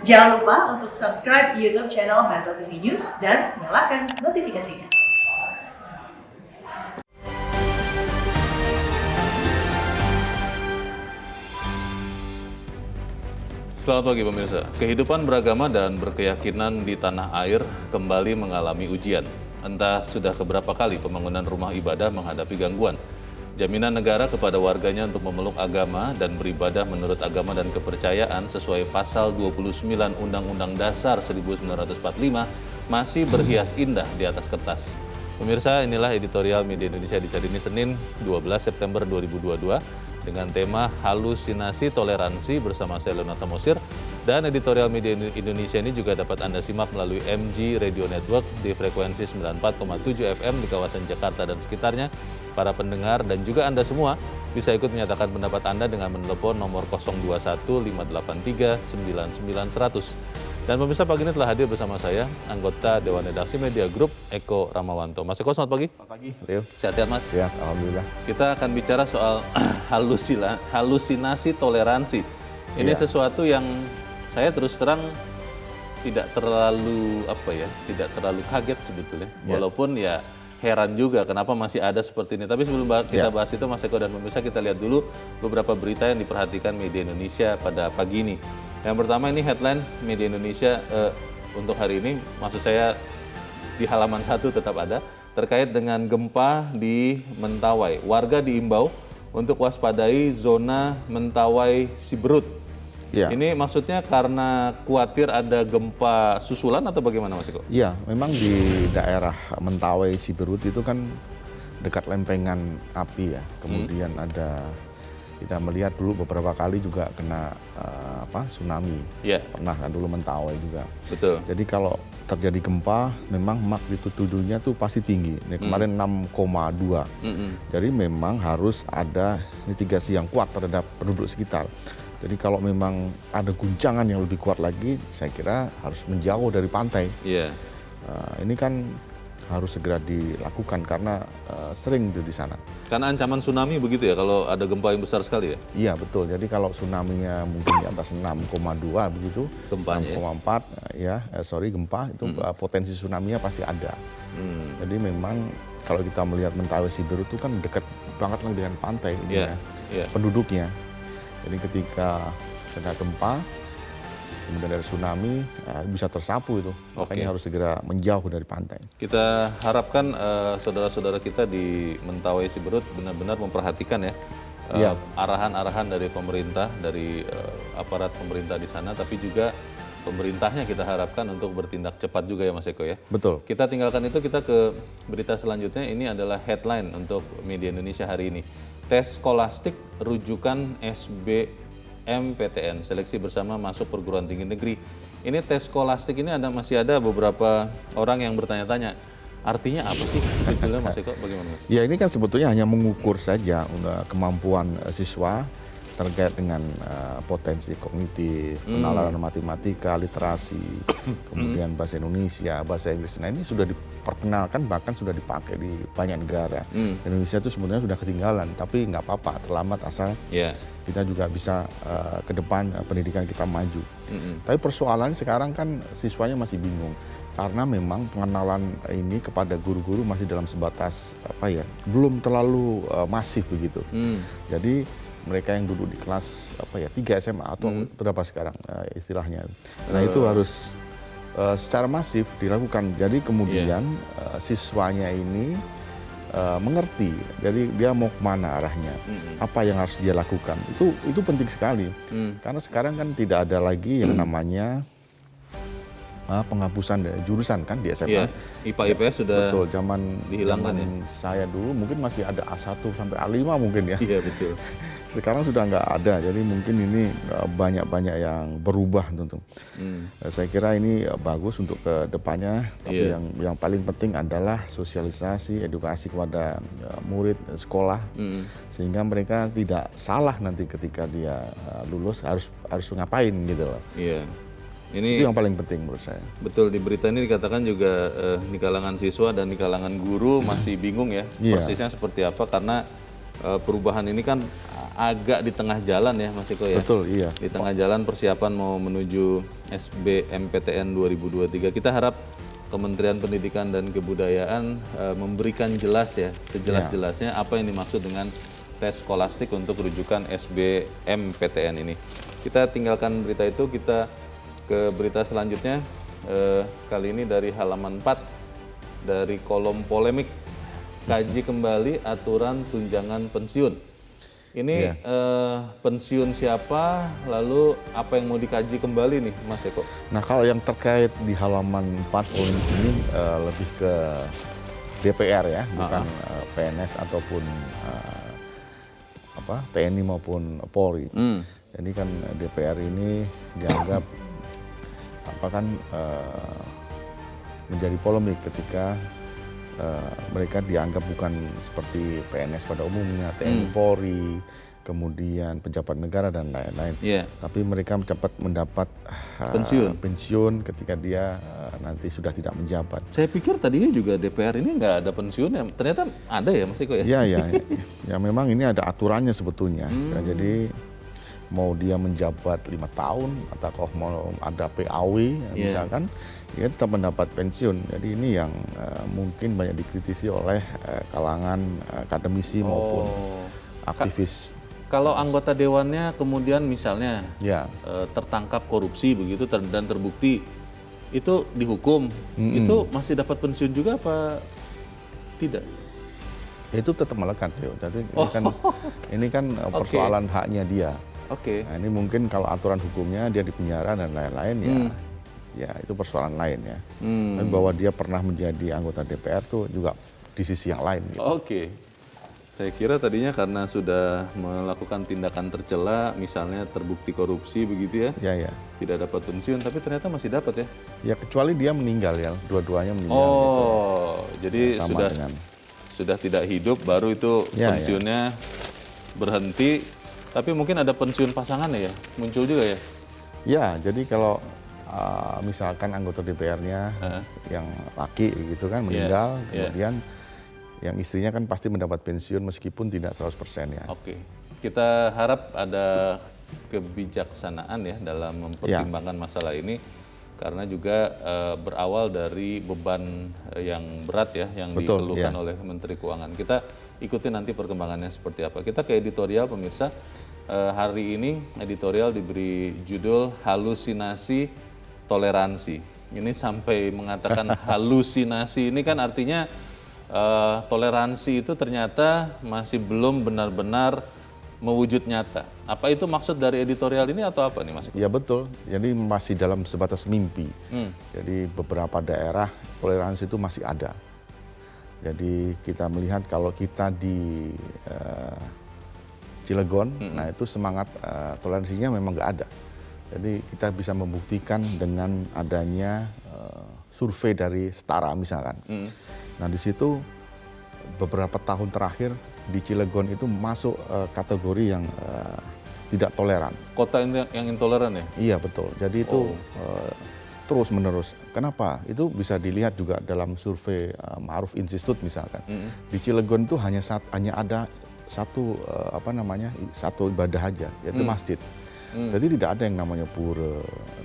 Jangan lupa untuk subscribe YouTube channel Metro TV News dan nyalakan notifikasinya. Selamat pagi pemirsa. Kehidupan beragama dan berkeyakinan di tanah air kembali mengalami ujian. Entah sudah keberapa kali pembangunan rumah ibadah menghadapi gangguan. Jaminan negara kepada warganya untuk memeluk agama dan beribadah menurut agama dan kepercayaan sesuai pasal 29 Undang-Undang Dasar 1945 masih berhias indah di atas kertas. Pemirsa, inilah editorial Media Indonesia di hari ini Senin 12 September 2022 dengan tema Halusinasi Toleransi bersama saya Leonard Samosir. Dan editorial Media Indonesia ini juga dapat Anda simak melalui MG Radio Network di frekuensi 94,7 FM di kawasan Jakarta dan sekitarnya. Para pendengar dan juga Anda semua bisa ikut menyatakan pendapat Anda dengan menelepon nomor 021 583 99 100. Dan pemirsa, pagi ini telah hadir bersama saya anggota Dewan Redaksi Media Group Eko Ramawanto. Mas Eko, selamat pagi. Selamat pagi, Leo. Sehat-sehat Mas? Sehat, alhamdulillah. Kita akan bicara soal halusinasi toleransi. Ini sesuatu yang saya terus terang tidak terlalu tidak terlalu kaget sebetulnya. Walaupun ya heran juga kenapa masih ada seperti ini. Tapi sebelum kita bahas itu, Mas Eko dan pemirsa, kita lihat dulu beberapa berita yang diperhatikan Media Indonesia pada pagi ini. Yang pertama, ini headline Media Indonesia untuk hari ini, maksud saya di halaman 1 tetap ada, terkait dengan gempa di Mentawai. Warga diimbau untuk waspadai zona Mentawai Siberut. Ya. Ini maksudnya karena khawatir ada gempa susulan atau bagaimana, Mas Eko? Iya, memang di daerah Mentawai Siberut itu kan dekat lempengan api ya. Kemudian ada, kita melihat dulu beberapa kali juga kena tsunami. Iya. Pernah kan dulu Mentawai juga. Betul. Jadi kalau terjadi gempa, memang magnitudonya tuh pasti tinggi. Ini kemarin 6,2. Jadi memang harus ada mitigasi yang kuat terhadap penduduk sekitar. Jadi kalau memang ada guncangan yang lebih kuat lagi, saya kira harus menjauh dari pantai. Iya. Ini kan harus segera dilakukan karena sering di sana. Karena ancaman tsunami begitu ya, kalau ada gempa yang besar sekali ya? Iya betul, jadi kalau tsunami-nya mungkin di atas 6,2 begitu, gempanya 6,4 gempa, itu potensi tsunami-nya pasti ada. Jadi memang kalau kita melihat Mentawai Siberut itu kan dekat banget lah dengan pantai ini penduduknya. Jadi ketika kena gempa, kemudian ada tsunami, bisa tersapu itu. Makanya harus segera menjauh dari pantai. Kita harapkan saudara-saudara kita di Mentawai Siberut benar-benar memperhatikan arahan-arahan dari pemerintah, dari aparat pemerintah di sana, tapi juga pemerintahnya kita harapkan untuk bertindak cepat juga ya Mas Eko ya. Betul. Kita tinggalkan itu, kita ke berita selanjutnya. Ini adalah headline untuk Media Indonesia hari ini. Tes skolastik rujukan SBMPTN, seleksi bersama masuk perguruan tinggi negeri. Ini tes skolastik ini masih ada beberapa orang yang bertanya-tanya, artinya apa sih sebetulnya Mas Eko, bagaimana? Ya ini kan sebetulnya hanya mengukur saja kemampuan siswa terkait dengan potensi kognitif, penalaran matematika, literasi, kemudian bahasa Indonesia, bahasa Inggris. Nah ini sudah diperkenalkan, bahkan sudah dipakai di banyak negara. Indonesia itu sebenarnya sudah ketinggalan, tapi nggak apa-apa, terlambat asal kita juga bisa ke depan pendidikan kita maju. Tapi persoalannya sekarang kan siswanya masih bingung. Karena memang pengenalan ini kepada guru-guru masih dalam sebatas belum terlalu masif begitu. Jadi mereka yang duduk di kelas 3 SMA atau berapa sekarang istilahnya. Nah itu harus secara masif dilakukan. Jadi kemudian siswanya ini mengerti, jadi dia mau kemana arahnya, apa yang harus dia lakukan. Itu penting sekali. Karena sekarang kan tidak ada lagi yang namanya penghapusan jurusan kan di SMA. IPA IPS sudah zaman dihilangkan ya. Saya dulu mungkin masih ada A1 sampai A5 mungkin ya. Iya betul. Sekarang sudah nggak ada, jadi mungkin ini banyak yang berubah tentu. Saya kira ini bagus untuk ke depannya, tapi yang paling penting adalah sosialisasi, edukasi kepada murid sekolah, sehingga mereka tidak salah nanti ketika dia lulus harus ngapain gitu loh. Iya. Itu yang paling penting menurut saya. Betul, di berita ini dikatakan juga di kalangan siswa dan di kalangan guru masih bingung ya persisnya seperti apa, karena perubahan ini kan agak di tengah jalan ya Mas Eko ya. Betul, iya. Di tengah jalan persiapan mau menuju SBMPTN 2023. Kita harap Kementerian Pendidikan dan Kebudayaan memberikan jelas ya, sejelas-jelasnya apa yang dimaksud dengan tes skolastik untuk rujukan SBMPTN ini. Kita tinggalkan berita itu, kita ke berita selanjutnya. Kali ini dari halaman 4, dari kolom polemik, kaji kembali aturan tunjangan pensiun. Ini pensiun siapa, lalu apa yang mau dikaji kembali nih Mas Eko? Nah kalau yang terkait di halaman 4 poin ini lebih ke DPR ya, bukan PNS ataupun TNI maupun Polri. Jadi kan DPR ini dianggap menjadi polemik ketika mereka dianggap bukan seperti PNS pada umumnya, TNI Polri, kemudian pejabat negara dan lain-lain. Tapi mereka cepat mendapat pensiun ketika dia nanti sudah tidak menjabat. Saya pikir tadinya juga DPR ini nggak ada pensiunnya, ternyata ada ya Mas Eko ya? Iya, ya memang ini ada aturannya sebetulnya. Ya, jadi mau dia menjabat 5 tahun atau mau ada PAW misalkan, dia tetap mendapat pensiun. Jadi ini yang mungkin banyak dikritisi oleh kalangan akademisi maupun aktivis. Kalau anggota dewannya kemudian misalnya tertangkap korupsi begitu dan terbukti, itu dihukum, itu masih dapat pensiun juga apa tidak? Itu tetap melekat, jadi ini kan persoalan haknya dia. Nah, ini mungkin kalau aturan hukumnya dia dipenjara dan lain-lain ya itu persoalan lain ya. Tapi bahwa dia pernah menjadi anggota DPR tuh juga di sisi yang lain. Gitu. Saya kira tadinya karena sudah melakukan tindakan tercela, misalnya terbukti korupsi begitu ya, tidak dapat pensiun, tapi ternyata masih dapat ya? Ya kecuali dia meninggal ya, dua-duanya meninggal. Jadi sudah tidak hidup, baru itu pensiunnya berhenti. Tapi mungkin ada pensiun pasangan ya, muncul juga ya? Ya, jadi kalau misalkan anggota DPR-nya yang laki gitu kan meninggal, kemudian yang istrinya kan pasti mendapat pensiun meskipun tidak 100% ya. Kita harap ada kebijaksanaan ya dalam mempertimbangkan masalah ini, karena juga berawal dari beban yang berat ya, yang dikeluhkan oleh Menteri Keuangan. Kita ikuti nanti perkembangannya seperti apa. Kita ke editorial pemirsa. Hari ini editorial diberi judul halusinasi toleransi. Ini sampai mengatakan halusinasi, ini kan artinya toleransi itu ternyata masih belum benar-benar mewujud nyata. Apa itu maksud dari editorial ini atau apa nih Mas? Ya betul, jadi masih dalam sebatas mimpi. Jadi beberapa daerah toleransi itu masih ada. Jadi kita melihat kalau kita di Cilegon, nah itu semangat toleransinya memang nggak ada. Jadi kita bisa membuktikan dengan adanya survei dari Setara misalkan. Nah di situ beberapa tahun terakhir di Cilegon itu masuk kategori yang tidak toleran. Kota yang intoleran ya? Iya betul. Jadi itu terus menerus. Kenapa? Itu bisa dilihat juga dalam survei Ma'ruf Institute misalkan. Di Cilegon itu hanya ada satu satu ibadah aja, yaitu masjid. Jadi tidak ada yang namanya pura,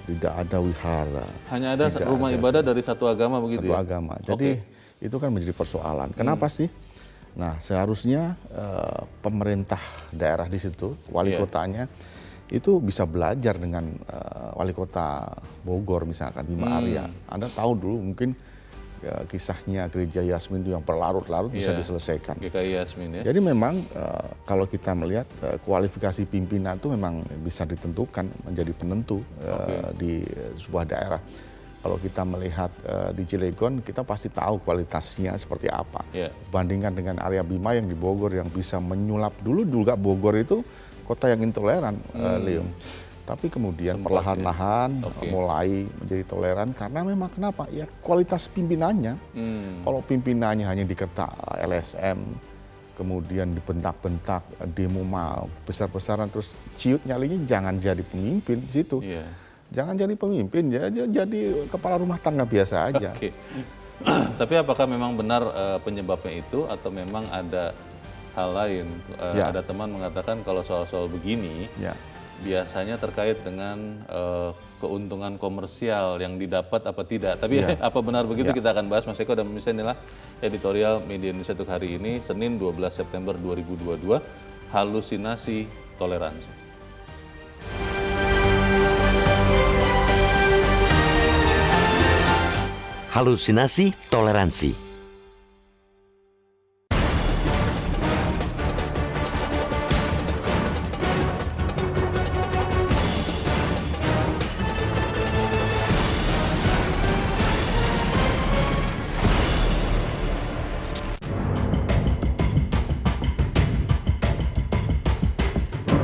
tidak ada wihara. Hanya ada rumah ibadah dari satu agama begitu. Satu agama. Jadi itu kan menjadi persoalan. Kenapa sih? Nah seharusnya pemerintah daerah di situ, wali kotanya itu bisa belajar dengan wali kota Bogor misalkan Bima Arya. Anda tahu dulu mungkin kisahnya gereja Yasmin itu yang berlarut-larut bisa diselesaikan. GKI Yasmin ya. Jadi memang kalau kita melihat kualifikasi pimpinan itu memang bisa ditentukan menjadi penentu di sebuah daerah. Kalau kita melihat di Cilegon, kita pasti tahu kualitasnya seperti apa. Bandingkan dengan area Bima yang di Bogor yang bisa menyulap. Dulu juga Bogor itu kota yang intoleran, Leo. Tapi kemudian perlahan-lahan mulai menjadi toleran karena memang kenapa? Ya kualitas pimpinannya. Kalau pimpinannya hanya dikata LSM, kemudian dibentak-bentak, demo mau besar-besaran, terus ciut nyalinya jangan jadi pemimpin di situ. Jangan jadi pemimpin, jadi kepala rumah tangga biasa aja. Tapi apakah memang benar penyebabnya itu atau memang ada hal lain. Ya. Ada teman mengatakan kalau soal-soal begini Ya. biasanya terkait dengan keuntungan komersial yang didapat apa tidak. Tapi Ya. apa benar begitu Ya. kita akan bahas, Mas Eko, dan pemirsa. Inilah editorial Media Indonesia untuk hari ini, Senin 12 September 2022, halusinasi toleransi. Halusinasi toleransi.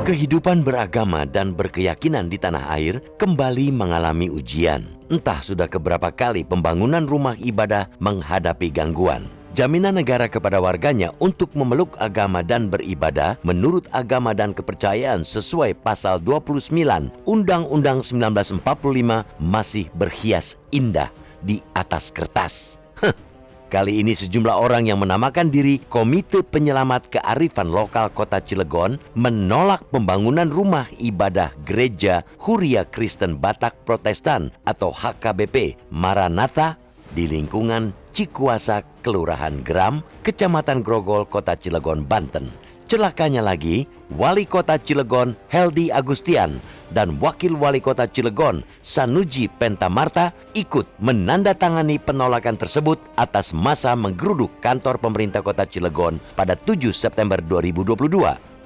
Kehidupan beragama dan berkeyakinan di tanah air kembali mengalami ujian. Entah sudah keberapa kali pembangunan rumah ibadah menghadapi gangguan. Jaminan negara kepada warganya untuk memeluk agama dan beribadah menurut agama dan kepercayaan sesuai pasal 29 Undang-Undang 1945 masih berhias indah di atas kertas. Kali ini sejumlah orang yang menamakan diri Komite Penyelamat Kearifan Lokal Kota Cilegon menolak pembangunan rumah ibadah Gereja Huria Kristen Batak Protestan atau HKBP Maranatha di lingkungan Cikuasa, Kelurahan Geram, Kecamatan Grogol, Kota Cilegon, Banten. Celakanya lagi, Wali Kota Cilegon Heldi Agustian dan Wakil Wali Kota Cilegon Sanuji Pentamarta ikut menandatangani penolakan tersebut atas masa menggeruduk kantor pemerintah Kota Cilegon pada 7 September 2022.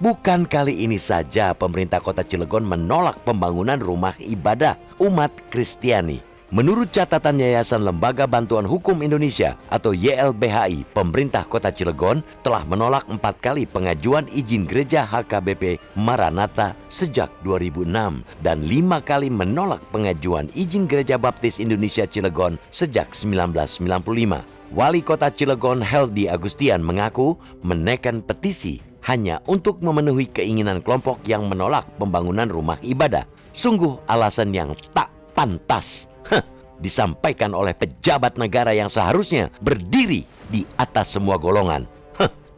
Bukan kali ini saja pemerintah Kota Cilegon menolak pembangunan rumah ibadah umat Kristiani. Menurut catatan Yayasan Lembaga Bantuan Hukum Indonesia atau YLBHI, pemerintah Kota Cilegon telah menolak 4 kali pengajuan izin gereja HKBP Maranatha sejak 2006 dan 5 kali menolak pengajuan izin gereja Baptis Indonesia Cilegon sejak 1995. Wali Kota Cilegon Heldi Agustian mengaku menaikkan petisi hanya untuk memenuhi keinginan kelompok yang menolak pembangunan rumah ibadah. Sungguh alasan yang tak pantas disampaikan oleh pejabat negara yang seharusnya berdiri di atas semua golongan.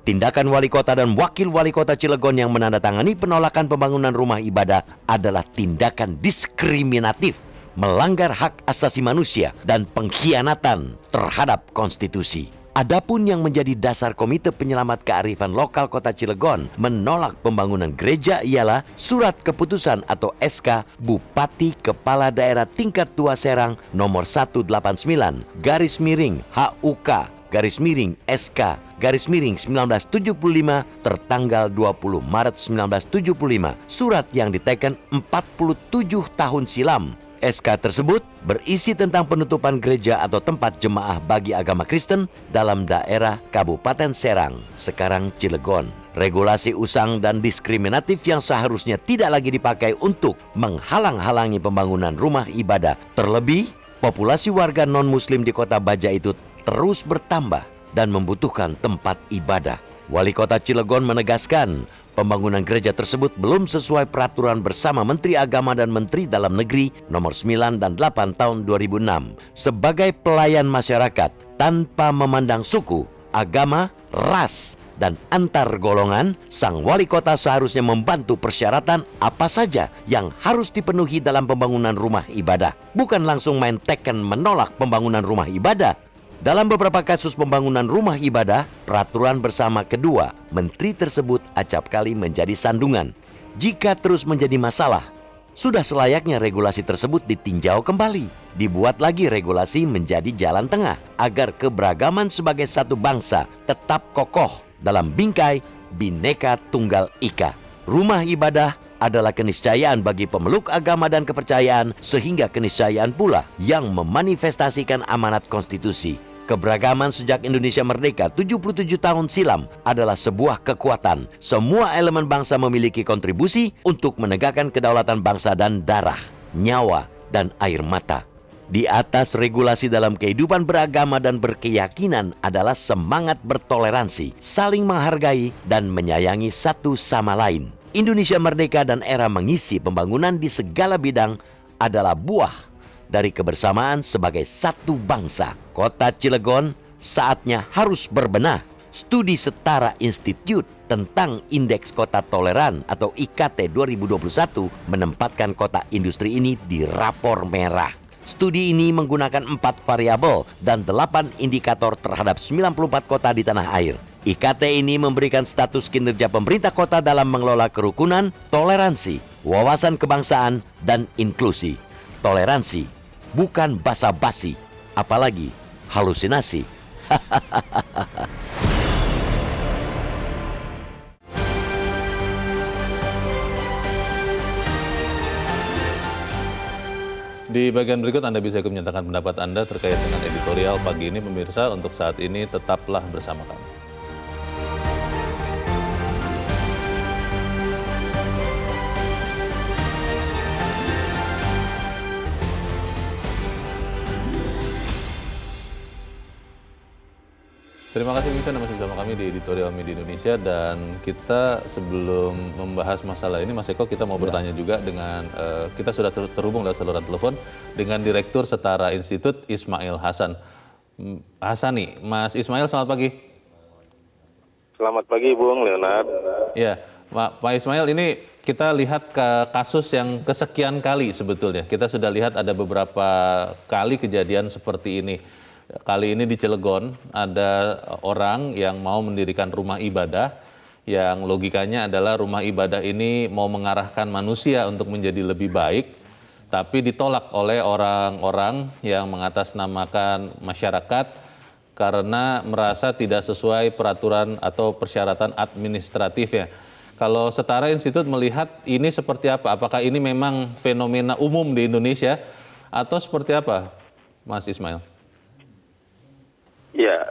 Tindakan wali kota dan wakil wali kota Cilegon yang menandatangani penolakan pembangunan rumah ibadah adalah tindakan diskriminatif, melanggar hak asasi manusia dan pengkhianatan terhadap konstitusi. Adapun yang menjadi dasar Komite Penyelamat Kearifan Lokal Kota Cilegon menolak pembangunan gereja ialah Surat Keputusan atau SK Bupati Kepala Daerah Tingkat 2 Serang nomor 189/HUK/SK/1975 tertanggal 20 Maret 1975. Surat yang diteken 47 tahun silam. SK tersebut berisi tentang penutupan gereja atau tempat jemaah bagi agama Kristen dalam daerah Kabupaten Serang, sekarang Cilegon. Regulasi usang dan diskriminatif yang seharusnya tidak lagi dipakai untuk menghalang-halangi pembangunan rumah ibadah. Terlebih, populasi warga non-muslim di kota Baja itu terus bertambah dan membutuhkan tempat ibadah. Wali Kota Cilegon menegaskan, pembangunan gereja tersebut belum sesuai peraturan bersama Menteri Agama dan Menteri Dalam Negeri nomor 9 dan 8 tahun 2006. Sebagai pelayan masyarakat tanpa memandang suku, agama, ras, dan antar golongan, sang wali kota seharusnya membantu persyaratan apa saja yang harus dipenuhi dalam pembangunan rumah ibadah. Bukan langsung main teken menolak pembangunan rumah ibadah. Dalam beberapa kasus pembangunan rumah ibadah, peraturan bersama kedua menteri tersebut acap kali menjadi sandungan. Jika terus menjadi masalah, sudah selayaknya regulasi tersebut ditinjau kembali. Dibuat lagi regulasi menjadi jalan tengah agar keberagaman sebagai satu bangsa tetap kokoh dalam bingkai Bhinneka Tunggal Ika. Rumah ibadah adalah keniscayaan bagi pemeluk agama dan kepercayaan, sehingga keniscayaan pula yang memanifestasikan amanat konstitusi. Keberagaman sejak Indonesia merdeka 77 tahun silam adalah sebuah kekuatan. Semua elemen bangsa memiliki kontribusi untuk menegakkan kedaulatan bangsa dan darah, nyawa, dan air mata. Di atas regulasi dalam kehidupan beragama dan berkeyakinan adalah semangat bertoleransi, saling menghargai, dan menyayangi satu sama lain. Indonesia merdeka dan era mengisi pembangunan di segala bidang adalah buah dari kebersamaan sebagai satu bangsa. Kota Cilegon saatnya harus berbenah Studi Setara Institute tentang Indeks Kota Toleran atau IKT 2021 menempatkan kota industri ini di rapor merah. Studi ini menggunakan 4 variabel dan 8 indikator terhadap 94 kota di tanah air. IKT ini memberikan status kinerja pemerintah kota dalam mengelola kerukunan, toleransi, wawasan kebangsaan, dan inklusi. Toleransi, bukan basa-basi, apalagi halusinasi. Di bagian berikut Anda bisa ikut menyatakan pendapat Anda terkait dengan editorial pagi ini, pemirsa. Untuk saat ini tetaplah bersama kami. Terima kasih pemirsa, Anda masih bersama kami di Editorial Media Indonesia, dan kita sebelum membahas masalah ini, Mas Eko, kita mau bertanya juga dengan, kita sudah terhubung lewat saluran telepon dengan Direktur Setara Institute Ismail Hassani. Mas Ismail, selamat pagi. Selamat pagi, Bung Leonard. Ya, Pak Ismail, ini kita lihat ke kasus yang kesekian kali sebetulnya. Kita sudah lihat ada beberapa kali kejadian seperti ini. Kali ini di Cilegon ada orang yang mau mendirikan rumah ibadah yang logikanya adalah rumah ibadah ini mau mengarahkan manusia untuk menjadi lebih baik, tapi ditolak oleh orang-orang yang mengatasnamakan masyarakat karena merasa tidak sesuai peraturan atau persyaratan administratifnya. Kalau Setara Institut melihat ini seperti apa? Apakah ini memang fenomena umum di Indonesia atau seperti apa, Mas Ismail? Ya,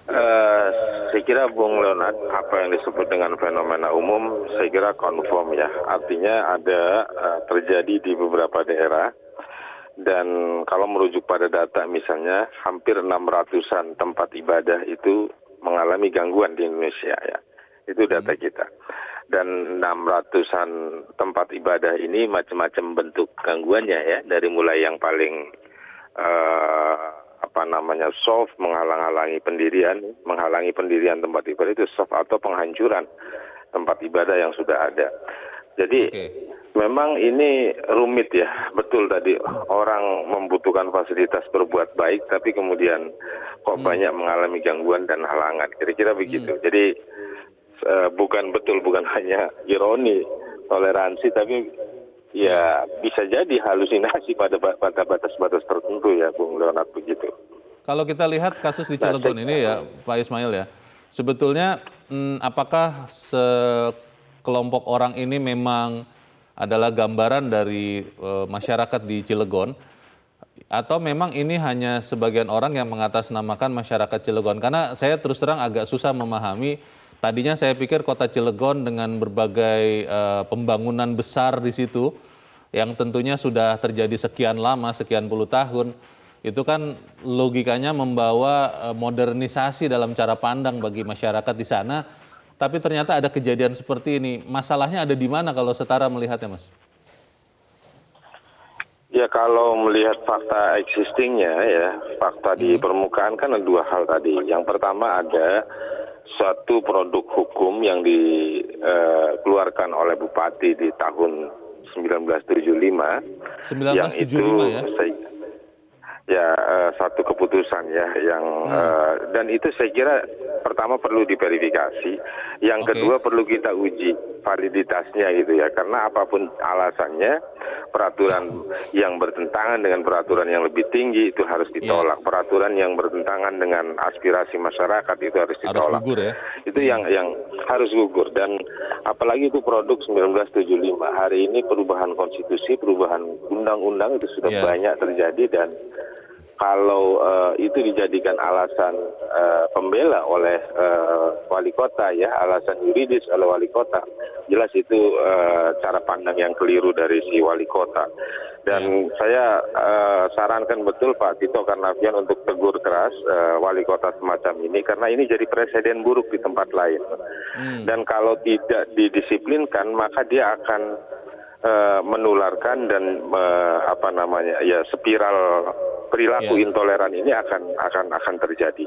saya kira Bung Leonard, apa yang disebut dengan fenomena umum, saya kira konform ya. Artinya ada terjadi di beberapa daerah, dan kalau merujuk pada data misalnya, hampir 600-an tempat ibadah itu mengalami gangguan di Indonesia ya. Itu data kita. Dan 600-an tempat ibadah ini macam-macam bentuk gangguannya ya, dari mulai yang paling soft, menghalang-halangi pendirian tempat ibadah itu soft, atau penghancuran tempat ibadah yang sudah ada. Jadi memang ini rumit ya, betul tadi orang membutuhkan fasilitas berbuat baik, tapi kemudian kok banyak mengalami gangguan dan halangan, kira-kira begitu. Jadi bukan hanya ironi toleransi, tapi ya bisa jadi halusinasi pada batas-batas tertentu ya, Bung Leonard, begitu. Kalau kita lihat kasus di Cilegon ini ya, Pak Ismail ya, sebetulnya apakah sekelompok orang ini memang adalah gambaran dari masyarakat di Cilegon, atau memang ini hanya sebagian orang yang mengatasnamakan masyarakat Cilegon? Karena saya terus terang agak susah memahami. Tadinya saya pikir kota Cilegon dengan berbagai pembangunan besar di situ, yang tentunya sudah terjadi sekian lama, sekian puluh tahun, itu kan logikanya membawa modernisasi dalam cara pandang bagi masyarakat di sana. Tapi ternyata ada kejadian seperti ini. Masalahnya ada di mana kalau Setara melihatnya, Mas? Ya, kalau melihat fakta existingnya ya, fakta di permukaan kan ada dua hal tadi. Yang pertama, ada suatu produk hukum yang dikeluarkan oleh Bupati di tahun 1975. 1975 yang itu, ya? Satu keputusan ya yang dan itu saya kira pertama perlu diverifikasi, yang kedua perlu kita uji validitasnya gitu ya, karena apapun alasannya, peraturan yang bertentangan dengan peraturan yang lebih tinggi itu harus ditolak. Peraturan yang bertentangan dengan aspirasi masyarakat itu harus ditolak. Harus gugur ya. Itu yang harus gugur, dan apalagi itu produk 1975. Hari ini perubahan konstitusi, perubahan undang-undang itu sudah banyak terjadi, dan kalau itu dijadikan alasan pembela oleh wali kota ya, alasan yuridis oleh wali kota, jelas itu cara pandang yang keliru dari si wali kota. Dan saya sarankan betul Pak Tito Karnavian untuk tegur keras wali kota semacam ini, karena ini jadi presiden buruk di tempat lain. Dan kalau tidak didisiplinkan, maka dia akan menularkan dan spiral perilaku intoleran ini akan terjadi.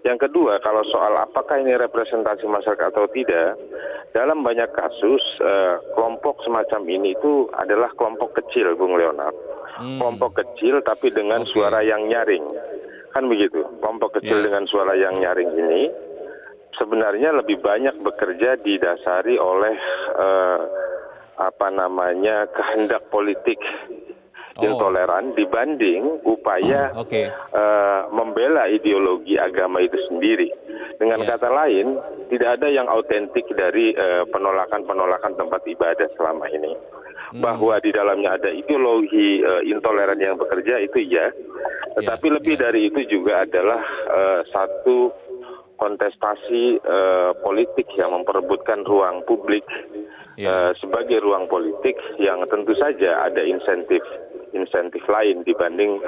Yang kedua, kalau soal apakah ini representasi masyarakat atau tidak, dalam banyak kasus kelompok semacam ini itu adalah kelompok kecil, Bung Leonard. Kelompok kecil tapi dengan suara yang nyaring, kan begitu. Kelompok kecil dengan suara yang nyaring ini sebenarnya lebih banyak bekerja didasari oleh kehendak politik intoleran dibanding upaya membela ideologi agama itu sendiri. Dengan kata lain, tidak ada yang autentik dari penolakan tempat ibadah selama ini. Bahwa di dalamnya ada ideologi intoleran yang bekerja itu ya, tetapi lebih dari itu juga adalah satu kontestasi politik yang memperebutkan ruang publik sebagai ruang politik yang tentu saja ada insentif lain dibanding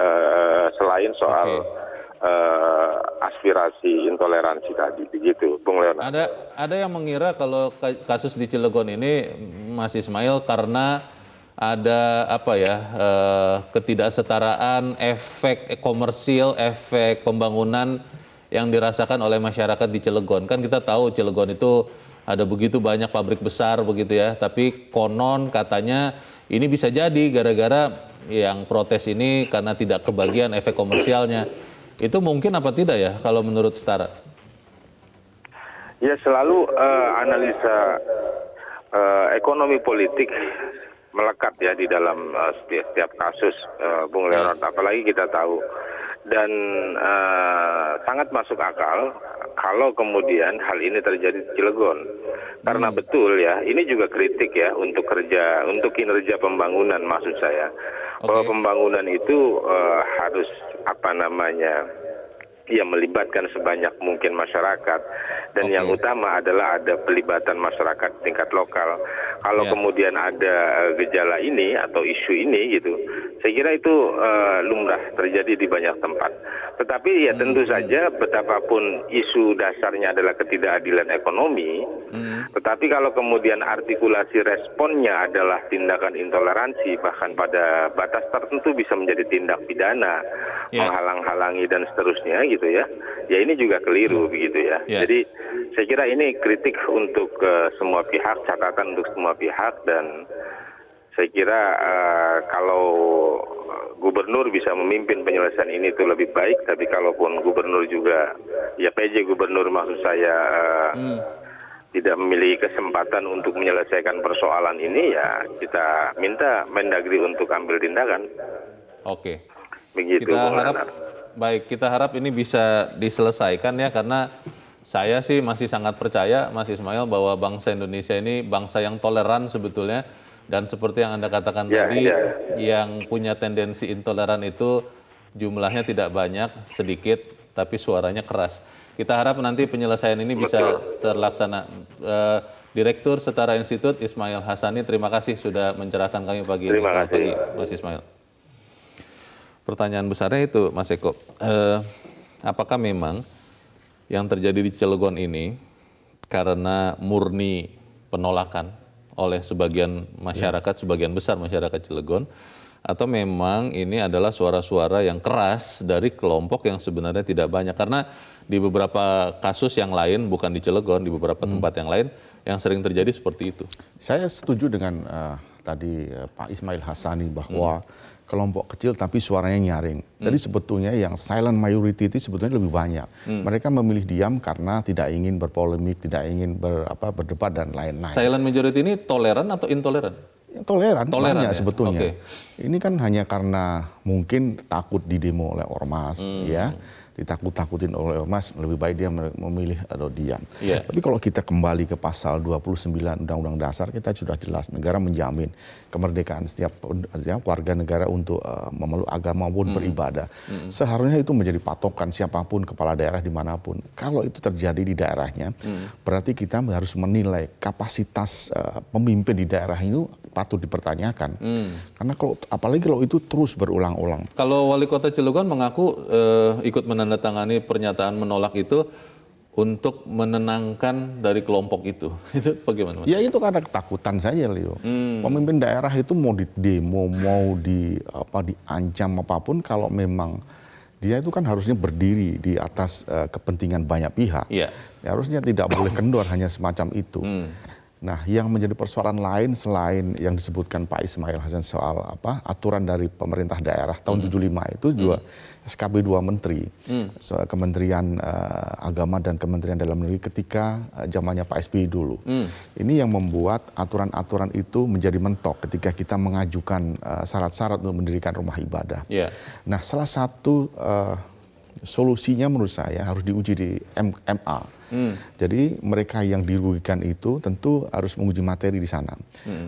selain soal aspirasi intoleransi tadi, begitu, Bung Leonard. Ada yang mengira kalau kasus di Cilegon ini, Mas Ismail, karena ada ketidaksetaraan, efek komersil, efek pembangunan yang dirasakan oleh masyarakat di Cilegon. Kan kita tahu Cilegon itu ada begitu banyak pabrik besar begitu ya, tapi konon katanya ini bisa jadi gara-gara yang protes ini karena tidak kebagian efek komersialnya. Itu mungkin apa tidak ya kalau menurut Setara? Ya, selalu analisa ekonomi politik melekat ya di dalam setiap kasus, Bung Leonard. Apalagi kita tahu dan sangat masuk akal kalau kemudian hal ini terjadi di Cilegon. Karena betul ya, ini juga kritik ya untuk kinerja pembangunan, maksud saya. Bahwa pembangunan itu harus melibatkan sebanyak mungkin masyarakat, dan yang utama adalah ada pelibatan masyarakat tingkat lokal. Kalau kemudian ada gejala ini atau isu ini gitu, saya kira itu lumrah terjadi di banyak tempat. Tetapi ya tentu saja betapapun isu dasarnya adalah ketidakadilan ekonomi, tetapi kalau kemudian artikulasi responnya adalah tindakan intoleransi, bahkan pada batas tertentu bisa menjadi tindak pidana, menghalang-halangi dan seterusnya gitu ya. Ya ini juga keliru begitu ya. Jadi saya kira ini kritik untuk semua pihak, catatan untuk semua pihak, dan saya kira kalau gubernur bisa memimpin penyelesaian ini itu lebih baik, tapi kalaupun gubernur juga, ya PJ gubernur maksud saya tidak memiliki kesempatan untuk menyelesaikan persoalan ini, ya kita minta Mendagri untuk ambil tindakan. Oke. Begitu. Kita harap ini bisa diselesaikan ya, karena saya sih masih sangat percaya, Mas Ismail, bahwa bangsa Indonesia ini bangsa yang toleran sebetulnya. Dan seperti yang Anda katakan tadi, yang punya tendensi intoleran itu jumlahnya tidak banyak, sedikit, tapi suaranya keras. Kita harap nanti penyelesaian ini bisa terlaksana. Direktur Setara Institute Ismail Hassani, terima kasih sudah mencerahkan kami pagi ini. Selamat pagi, Mas Ismail. Pertanyaan besarnya itu, Mas Eko, apakah memang yang terjadi di Cilegon ini karena murni penolakan oleh sebagian masyarakat, sebagian besar masyarakat Cilegon, atau memang ini adalah suara-suara yang keras dari kelompok yang sebenarnya tidak banyak? Karena di beberapa kasus yang lain, bukan di Cilegon, di beberapa tempat yang lain, yang sering terjadi seperti itu. Saya setuju dengan tadi Pak Ismail Hassani bahwa kelompok kecil tapi suaranya nyaring. Jadi sebetulnya yang silent majority itu sebetulnya lebih banyak. Mereka memilih diam karena tidak ingin berpolemik, tidak ingin berdebat dan lain-lain. Silent majority ini toleran atau intoleran? Toleran banyak ya? sebetulnya. Ini kan hanya karena mungkin takut didemo oleh ormas, ya. Ditakut-takutin oleh ormas, lebih baik dia memilih atau diam. Tapi kalau kita kembali ke pasal 29 Undang-Undang Dasar, kita sudah jelas negara menjamin kemerdekaan setiap warga negara untuk memeluk agama maupun beribadah. Seharusnya itu menjadi patokan siapapun kepala daerah dimanapun. Kalau itu terjadi di daerahnya, berarti kita harus menilai kapasitas pemimpin di daerah itu patut dipertanyakan. Karena apalagi kalau itu terus berulang-ulang. Kalau Wali Kota Cilegon mengaku ikut menandatangani pernyataan menolak itu untuk menenangkan dari kelompok itu? Itu bagaimana, Mas? Ya itu karena ketakutan saja, Leo. Pemimpin daerah itu mau di demo, mau diancam apapun, kalau memang dia itu kan harusnya berdiri di atas kepentingan banyak pihak. Iya. Ya, harusnya tidak boleh kendor hanya semacam itu. Nah, yang menjadi persoalan lain selain yang disebutkan Pak Ismail Hasan soal aturan dari pemerintah daerah tahun 75 itu juga SKB 2 Menteri, Kementerian Agama dan Kementerian Dalam Negeri ketika zamannya Pak SBY dulu. Ini yang membuat aturan-aturan itu menjadi mentok ketika kita mengajukan syarat-syarat untuk mendirikan rumah ibadah. Yeah. Nah, salah satu solusinya menurut saya harus diuji di MA. Jadi mereka yang dirugikan itu tentu harus menguji materi di sana.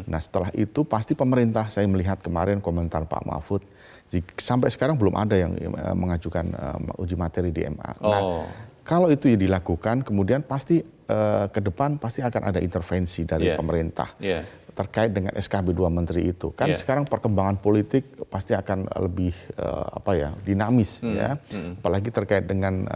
Nah, setelah itu pasti pemerintah, saya melihat kemarin komentar Pak Mahfud, sampai sekarang belum ada yang mengajukan uji materi di MA. Nah, kalau itu dilakukan, kemudian pasti ke depan pasti akan ada intervensi dari pemerintah terkait dengan SKB 2 Menteri itu. Kan sekarang perkembangan politik pasti akan lebih dinamis ya, apalagi terkait dengan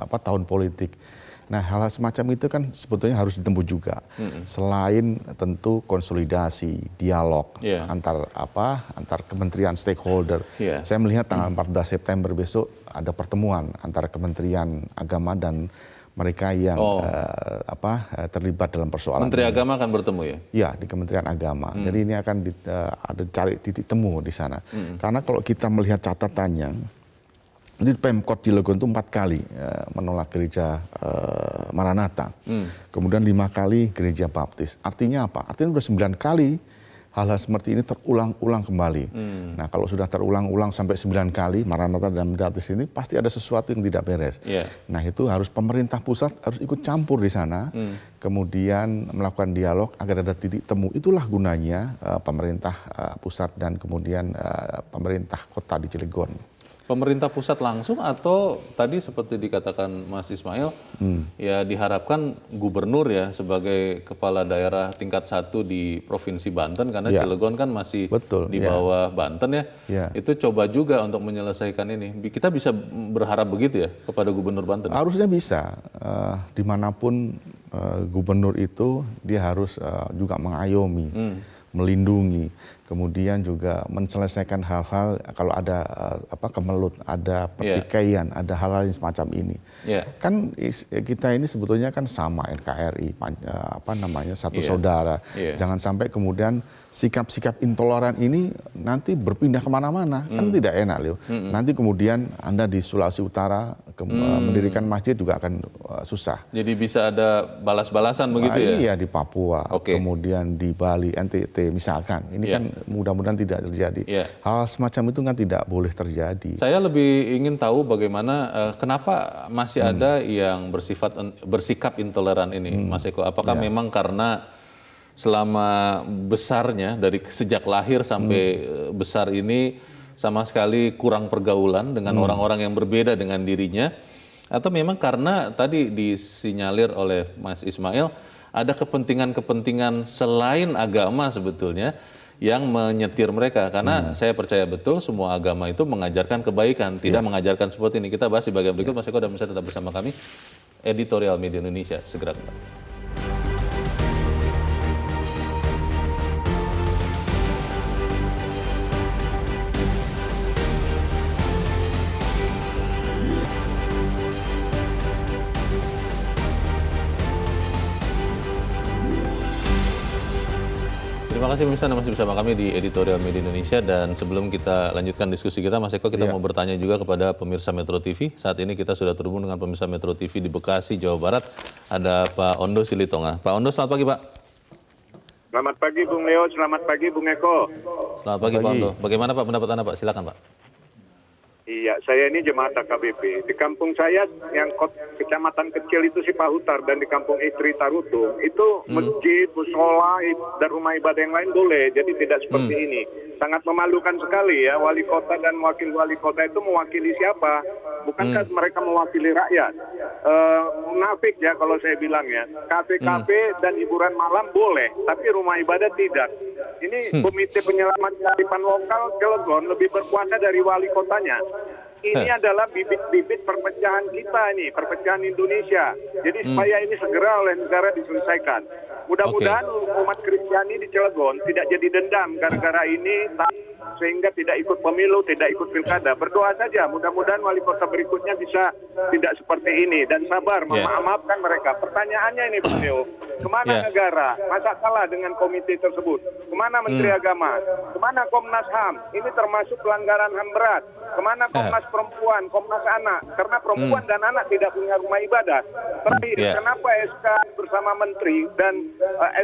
tahun politik. Nah, hal-hal semacam itu kan sebetulnya harus ditempuh juga. Selain tentu konsolidasi, dialog antar kementerian stakeholder. Saya melihat tanggal 14 September besok ada pertemuan antara Kementerian Agama dan mereka yang terlibat dalam persoalan. Menteri Agama akan bertemu ya? Ya, di Kementerian Agama. Jadi ini akan ada cari titik temu di sana. Karena kalau kita melihat catatannya, di Pemkot Cilegon itu 4 kali menolak gereja Maranatha. Kemudian 5 kali gereja Baptis. Artinya apa? Artinya sudah 9 kali hal-hal seperti ini terulang-ulang kembali. Nah, kalau sudah terulang-ulang sampai 9 kali Maranatha dan Baptis ini, pasti ada sesuatu yang tidak beres. Nah, itu harus pemerintah pusat harus ikut campur di sana, kemudian melakukan dialog agar ada titik temu. Itulah gunanya pemerintah pusat dan kemudian pemerintah kota di Cilegon. Pemerintah pusat langsung atau tadi seperti dikatakan Mas Ismail, ya diharapkan gubernur ya sebagai kepala daerah tingkat 1 di Provinsi Banten, karena Cilegon kan masih di bawah Banten ya. Itu coba juga untuk menyelesaikan ini. Kita bisa berharap begitu ya kepada gubernur Banten? Harusnya bisa. Dimanapun gubernur itu dia harus juga mengayomi, melindungi, kemudian juga menyelesaikan hal-hal kalau ada kemelut, ada pertikaian, ada hal-hal yang semacam ini. Kan kita ini sebetulnya kan sama NKRI, satu saudara. Jangan sampai kemudian sikap-sikap intoleran ini nanti berpindah kemana-mana, kan tidak enak, Leo. Nanti kemudian Anda di Sulawesi Utara mendirikan masjid juga akan susah. Jadi bisa ada balas-balasan begitu ya? Iya, di Papua, kemudian di Bali, NTT misalkan. Ini kan mudah-mudahan tidak terjadi. Hal semacam itu kan tidak boleh terjadi. Saya lebih ingin tahu bagaimana, kenapa masih ada yang bersikap intoleran ini, Mas Eko? Apakah memang karena selama besarnya dari sejak lahir sampai besar ini sama sekali kurang pergaulan dengan orang-orang yang berbeda dengan dirinya, atau memang karena tadi disinyalir oleh Mas Ismail ada kepentingan-kepentingan selain agama sebetulnya yang menyetir mereka, karena saya percaya betul semua agama itu mengajarkan kebaikan, tidak mengajarkan seperti ini. Kita bahas di bagian berikut. Mas Eko dan bisa tetap bersama kami. Editorial Media Indonesia segera kembali. Terima kasih pemirsa, masih bersama kami di Editorial Media Indonesia, dan sebelum kita lanjutkan diskusi kita, Mas Eko, kita mau bertanya juga kepada pemirsa Metro TV. Saat ini kita sudah terhubung dengan pemirsa Metro TV di Bekasi, Jawa Barat. Ada Pak Ondo Silitonga. Pak Ondo, selamat pagi, Pak. Selamat pagi Bung Leo, selamat pagi Bung Eko. Selamat pagi Pak Ondo. Bagaimana Pak pendapat Anda, Pak? Silakan, Pak. Iya, saya ini jemaat AKBP. Di kampung saya yang kecamatan kecil itu Sipahutar, dan di kampung Istri Tarutung itu masjid, musola, dan rumah ibadah yang lain boleh. Jadi tidak seperti ini. Sangat memalukan sekali ya, wali kota dan wakil wali kota itu mewakili siapa? Bukankah mereka mewakili rakyat? Munafik ya kalau saya bilang ya. Kafe-kafe dan hiburan malam boleh, tapi rumah ibadah tidak. Ini Komite Penyelamat Kearifan Lokal Cilegon lebih berkuasa dari wali kotanya. ini adalah bibit-bibit perpecahan kita ini, perpecahan Indonesia. Jadi supaya ini segera oleh negara diselesaikan. Mudah-mudahan umat Kristiani di Cilegon tidak jadi dendam gara-gara ini, sehingga tidak ikut pemilu, tidak ikut pilkada. Berdoa saja, mudah-mudahan wali kota berikutnya bisa tidak seperti ini dan sabar memaafkan mereka. Pertanyaannya ini Pak Leo, kemana negara? Masa kalah dengan komite tersebut? Kemana Menteri Agama? Kemana Komnas HAM? Ini termasuk pelanggaran HAM berat. Kemana Komnas Perempuan, Komnas Anak? Karena perempuan dan anak tidak punya rumah ibadah. Terakhir, kenapa SK bersama Menteri dan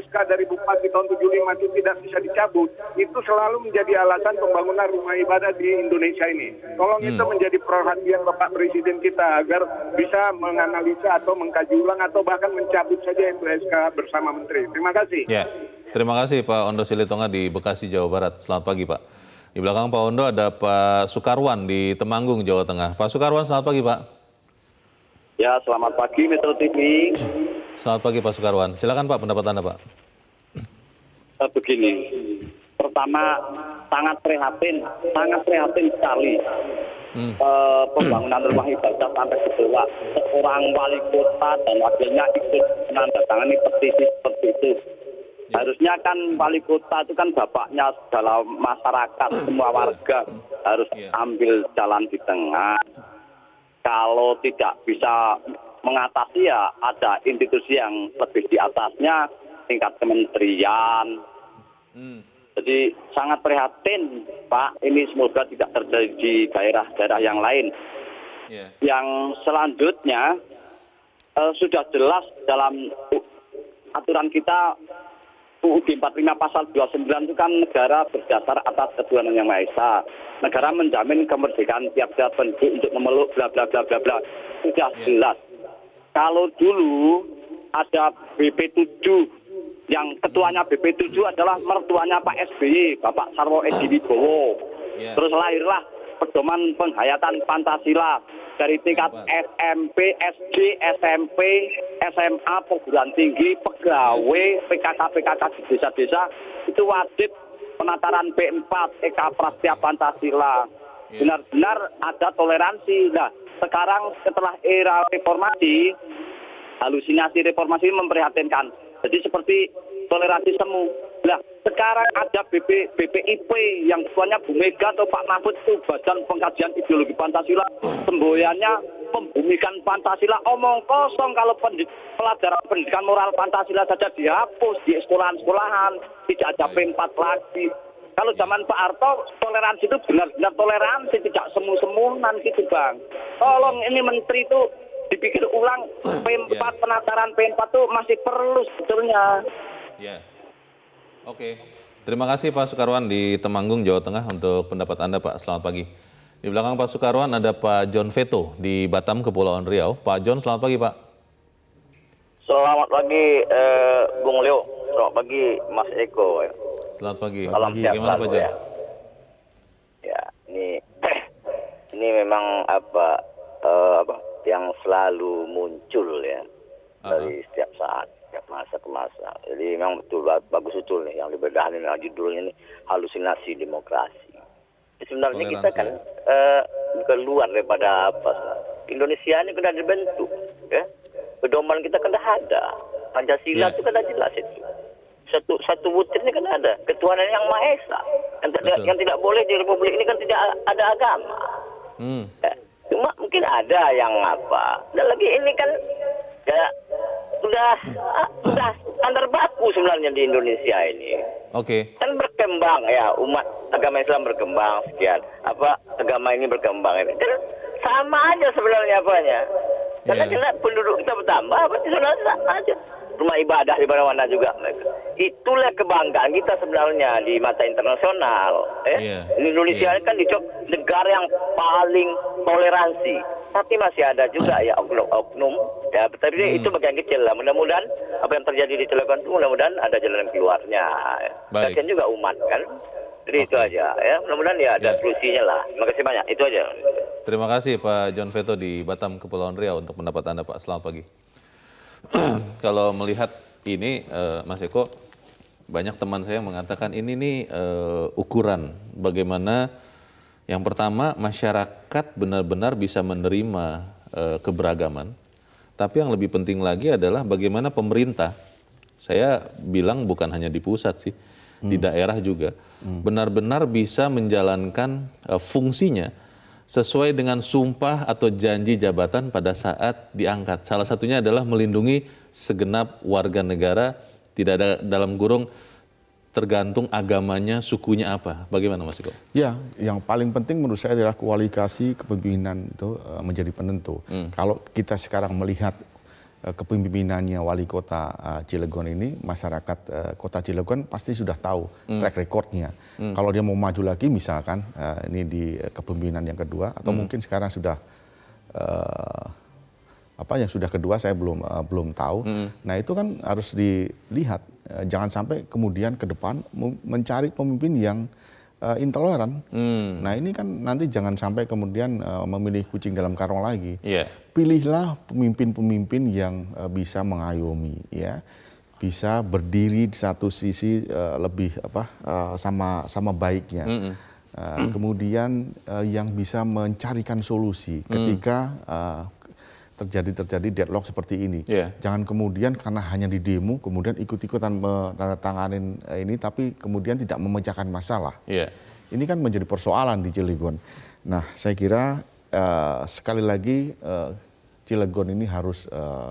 SK dari Bupati tahun 75 itu tidak bisa dicabut? Itu selalu menjadi alasan pembangunan rumah ibadah di Indonesia ini. Tolong itu menjadi perhatian Bapak Presiden kita agar bisa menganalisa atau mengkaji ulang atau bahkan mencabut saja itu SK bersama Menteri. Terima kasih. Ya, terima kasih Pak Ondo Silitonga di Bekasi, Jawa Barat. Selamat pagi Pak. Di belakang Pak Ondo ada Pak Sukarwan di Temanggung, Jawa Tengah. Pak Sukarwan, selamat pagi Pak. Ya, selamat pagi Metro TV. Selamat pagi Pak Sukarwan. Silakan Pak, pendapat Anda Pak. Begini, pertama sangat prihatin sekali pembangunan rumah ibadah sampai sebuah seorang wali kota dan wakilnya ikut menandatangani petisi seperti itu. Harusnya kan wali kota itu kan bapaknya dalam masyarakat, semua warga harus ambil jalan di tengah. Kalau tidak bisa mengatasi ya ada institusi yang lebih di atasnya, tingkat kementerian. Jadi sangat prihatin Pak, ini semoga tidak terjadi di daerah-daerah yang lain. Yang selanjutnya sudah jelas dalam aturan kita UUD 45 pasal 29 itu kan negara berdasar atas ketuhanan yang Maha Esa. Negara menjamin kemerdekaan tiap-tiap penduduk untuk memeluk bla bla bla bla bla. Sudah jelas. Kalau dulu ada BP 7 yang ketuanya BP 7 adalah mertuanya Pak SBY, Bapak Sarwo Edi Wibowo. Terus lahirlah pedoman penghayatan Pancasila dari tingkat SMP, SD, SMP, SMA, perguruan tinggi, pegawai, PKK di desa-desa itu wajib penataran B4 EK Prasetya Pancasila. Benar-benar ada toleransi. Nah, sekarang setelah era reformasi, halusinasi reformasi memprihatinkan. Jadi seperti toleransi semu. Nah, sekarang ada BPIP yang ketuanya Bu Mega atau Pak Mahfud itu Badan Pengkajian Ideologi Pancasila. Semboyannya membumikan Pancasila. Omong kosong kalau pelajaran pendidikan moral Pancasila saja dihapus di sekolahan-sekolahan. Tidak ada P4 lagi. Kalau zaman Pak Harto, toleransi itu benar-benar toleransi, tidak semu-semunan gitu Bang. Tolong ini menteri itu dipikir ulang, P4, penataran P4 itu masih perlu sebetulnya. Oke, terima kasih Pak Sukarwan di Temanggung, Jawa Tengah untuk pendapat Anda Pak. Selamat pagi. Di belakang Pak Sukarwan ada Pak John Veto di Batam, Kepulauan Riau. Pak John, selamat pagi Pak. Selamat pagi Bung Leo, selamat pagi Mas Eko. Selamat pagi. Salam sehat Gimana Pak John? Ya, ini memang apa yang selalu muncul ya dari setiap saat, setiap masa ke masa. Jadi memang betul bagus betul nih yang dibedahan ini, judulnya ini halusinasi demokrasi. Sebenarnya kita kan keluar daripada apa? Indonesia ini kan sudah dibentuk, ya. Pedoman kita kan sudah ada. Pancasila itu kan sudah jelas itu. Satu butir ini kan ada ketuhanan yang Maha Esa. Yang tidak boleh di Republik ini kan tidak ada agama. Cuma mungkin ada yang apa. Dan lagi ini kan ya sudah standar baku sebenarnya di Indonesia ini. Kan berkembang ya, umat agama Islam berkembang sekian. Agama ini berkembang ini. Kan sama aja sebenarnya apanya. Karena penduduk kita bertambah, berarti sebenarnya sama aja. Rumah ibadah di mana-mana juga mereka. Itulah kebanggaan kita sebenarnya di mata internasional. Indonesia kan dicop negara yang paling toleransi. Tapi masih ada juga ya oknum. Ya, tapi itu bagian kecil lah. Mudah-mudahan apa yang terjadi di Cilegon itu mudah-mudahan ada jalan keluarnya. Bagian juga umat kan. Jadi itu aja ya. Mudah-mudahan ya ada solusinya lah. Terima kasih banyak. Itu aja. Terima kasih Pak John Veto di Batam, Kepulauan Riau untuk pendapat Anda Pak. Selamat pagi. Kalau melihat ini Mas Eko, banyak teman saya yang mengatakan ini nih ukuran bagaimana Yang pertama, masyarakat benar-benar bisa menerima keberagaman. Tapi yang lebih penting lagi adalah bagaimana pemerintah, saya bilang bukan hanya di pusat sih, di daerah juga, benar-benar bisa menjalankan fungsinya sesuai dengan sumpah atau janji jabatan pada saat diangkat. Salah satunya adalah melindungi segenap warga negara, tidak ada dalam kurung tergantung agamanya, sukunya apa. Bagaimana Mas Eko? Ya, yang paling penting menurut saya adalah kualifikasi kepemimpinan itu menjadi penentu. Kalau kita sekarang melihat kepemimpinannya wali kota Cilegon ini, masyarakat kota Cilegon pasti sudah tahu track recordnya. Kalau dia mau maju lagi misalkan ini di kepemimpinan yang kedua, atau mungkin sekarang sudah yang sudah kedua saya belum tahu. Nah itu kan harus dilihat, jangan sampai kemudian ke depan mencari pemimpin yang intoleran. Nah ini kan nanti jangan sampai kemudian memilih kucing dalam karung lagi. Pilihlah pemimpin-pemimpin yang bisa mengayomi, ya, bisa berdiri di satu sisi lebih sama baiknya. Kemudian yang bisa mencarikan solusi ketika terjadi deadlock seperti ini. Jangan kemudian karena hanya di demo kemudian ikut-ikutan menandatanganin ini tapi kemudian tidak memecahkan masalah. Ini kan menjadi persoalan di Cilegon. Nah, saya kira sekali lagi Cilegon ini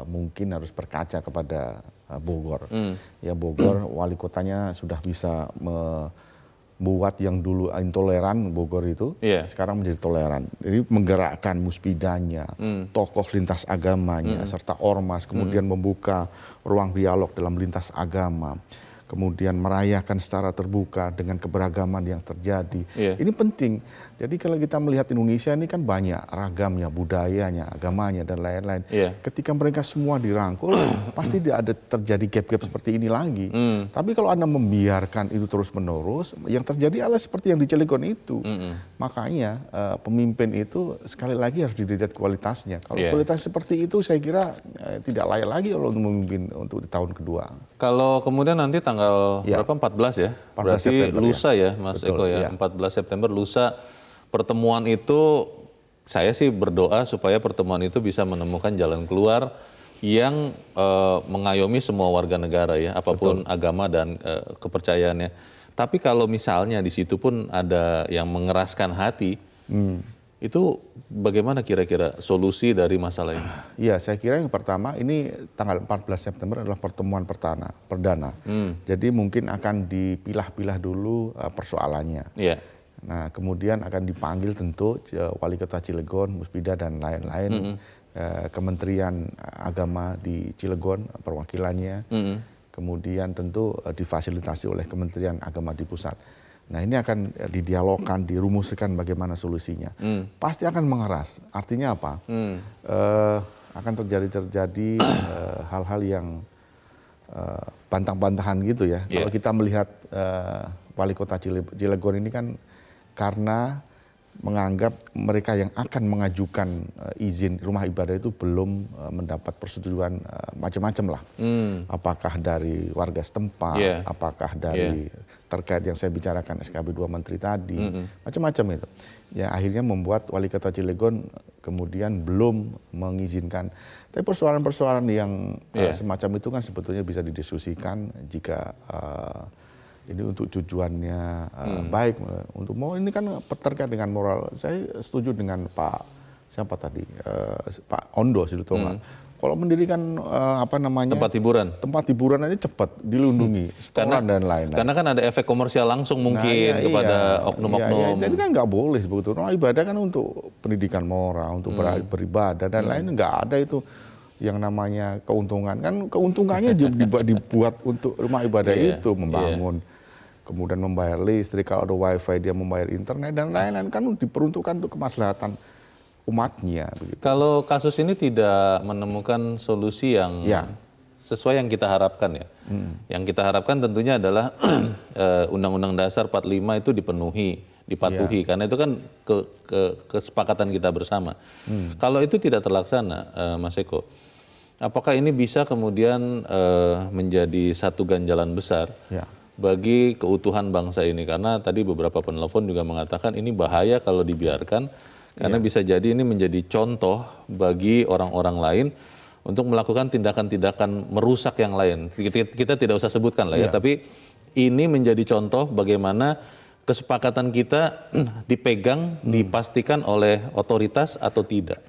mungkin harus berkaca kepada Bogor. Ya, Bogor wali kotanya sudah bisa buat yang dulu intoleran Bogor itu, sekarang menjadi toleran. Jadi menggerakkan muspidanya, tokoh lintas agamanya, serta ormas, kemudian membuka ruang dialog dalam lintas agama, kemudian merayakan secara terbuka dengan keberagaman yang terjadi. Ini penting. Jadi kalau kita melihat Indonesia ini kan banyak ragamnya, budayanya, agamanya, dan lain-lain. Ketika mereka semua dirangkul, pasti tidak ada terjadi gap-gap seperti ini lagi. Tapi kalau Anda membiarkan itu terus-menerus, yang terjadi adalah seperti yang di Cilegon itu. Makanya pemimpin itu sekali lagi harus dilihat kualitasnya. Kalau kualitas seperti itu saya kira tidak layak lagi untuk memimpin untuk di tahun kedua. Kalau kemudian nanti tanggal berapa? 14 ya? 14 Berarti September, lusa ya Mas Eko ya, 14 September lusa. Pertemuan itu saya sih berdoa supaya pertemuan itu bisa menemukan jalan keluar yang mengayomi semua warga negara ya, apapun agama dan kepercayaannya. Tapi kalau misalnya di situ pun ada yang mengeraskan hati, itu bagaimana kira-kira solusi dari masalah ini? Ya, saya kira yang pertama ini tanggal 14 September adalah pertemuan perdana. Jadi mungkin akan dipilah-pilah dulu persoalannya. Nah, kemudian akan dipanggil tentu wali kota Cilegon, Muspida dan lain-lain, Kementerian Agama di Cilegon perwakilannya, kemudian tentu difasilitasi oleh Kementerian Agama di pusat. Nah, ini akan didialogkan, dirumuskan bagaimana solusinya. Pasti akan mengeras. Artinya apa? Akan terjadi hal-hal yang bantah-bantahan gitu ya. Kalau kita melihat wali kota Cilegon ini kan karena menganggap mereka yang akan mengajukan izin rumah ibadah itu belum mendapat persetujuan macam-macam lah. Apakah dari warga setempat, apakah dari terkait yang saya bicarakan SKB 2 Menteri tadi, macam-macam itu. Ya akhirnya membuat wali kota Cilegon kemudian belum mengizinkan. Tapi persoalan-persoalan yang semacam itu kan sebetulnya bisa didiskusikan jika ini untuk tujuannya baik, untuk mau ini kan terkait dengan moral. Saya setuju dengan Pak Ondo Silutonga. Kalau mendirikan tempat hiburan ini cepat dilindungi, setoran dan lain-lain. Karena kan ada efek komersial langsung mungkin kepada oknum-oknum. Jadi kan nggak boleh sebetulnya. Rumah ibadah kan untuk pendidikan moral, untuk beribadah dan lain, nggak ada itu yang namanya keuntungan. Kan keuntungannya dibuat untuk rumah ibadah itu membangun. Kemudian membayar listrik, kalau ada wifi dia membayar internet dan lain-lain, kan diperuntukkan untuk kemaslahatan umatnya. Begitu. Kalau kasus ini tidak menemukan solusi yang sesuai yang kita harapkan ya. Yang kita harapkan tentunya adalah Undang-Undang Dasar 45 itu dipatuhi, karena itu kan kesepakatan kita bersama. Kalau itu tidak terlaksana, Mas Eko, apakah ini bisa kemudian menjadi satu ganjalan besar bagi keutuhan bangsa ini? Karena tadi beberapa penelpon juga mengatakan ini bahaya kalau dibiarkan, karena bisa jadi ini menjadi contoh bagi orang-orang lain untuk melakukan tindakan-tindakan merusak yang lain. Kita tidak usah sebutkan lah ya, tapi ini menjadi contoh bagaimana kesepakatan kita dipegang, dipastikan oleh otoritas atau tidak.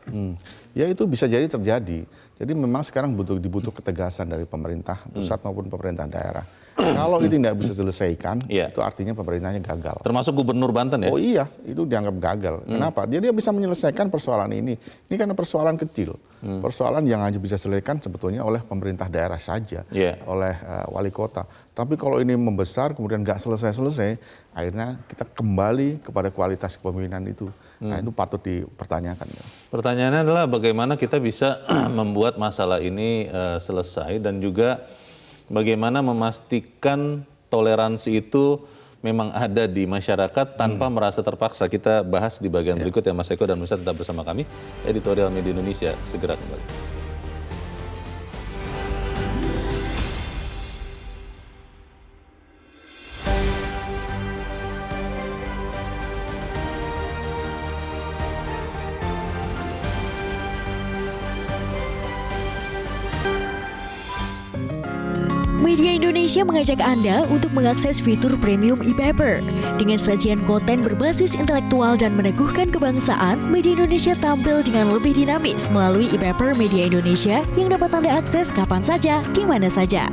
Ya itu bisa jadi terjadi. Jadi memang sekarang dibutuh ketegasan dari pemerintah pusat maupun pemerintah daerah. Kalau itu tidak bisa selesaikan, itu artinya pemerintahnya gagal. Termasuk Gubernur Banten ya? Oh iya, itu dianggap gagal. Kenapa? Dia bisa menyelesaikan persoalan ini. Ini karena persoalan kecil. Persoalan yang hanya bisa diselesaikan sebetulnya oleh pemerintah daerah saja, oleh wali kota. Tapi kalau ini membesar, kemudian nggak selesai-selesai, akhirnya kita kembali kepada kualitas kepemimpinan itu. Nah itu patut dipertanyakan. Pertanyaannya adalah bagaimana kita bisa membuat masalah ini selesai, dan juga bagaimana memastikan toleransi itu memang ada di masyarakat tanpa merasa terpaksa. Kita bahas di bagian berikut ya Mas Eko dan Mirsa, tetap bersama kami. Editorial Media Indonesia segera kembali. Media Indonesia mengajak Anda untuk mengakses fitur premium e-paper. Dengan sajian konten berbasis intelektual dan meneguhkan kebangsaan, Media Indonesia tampil dengan lebih dinamis melalui e-paper Media Indonesia yang dapat Anda akses kapan saja, di mana saja.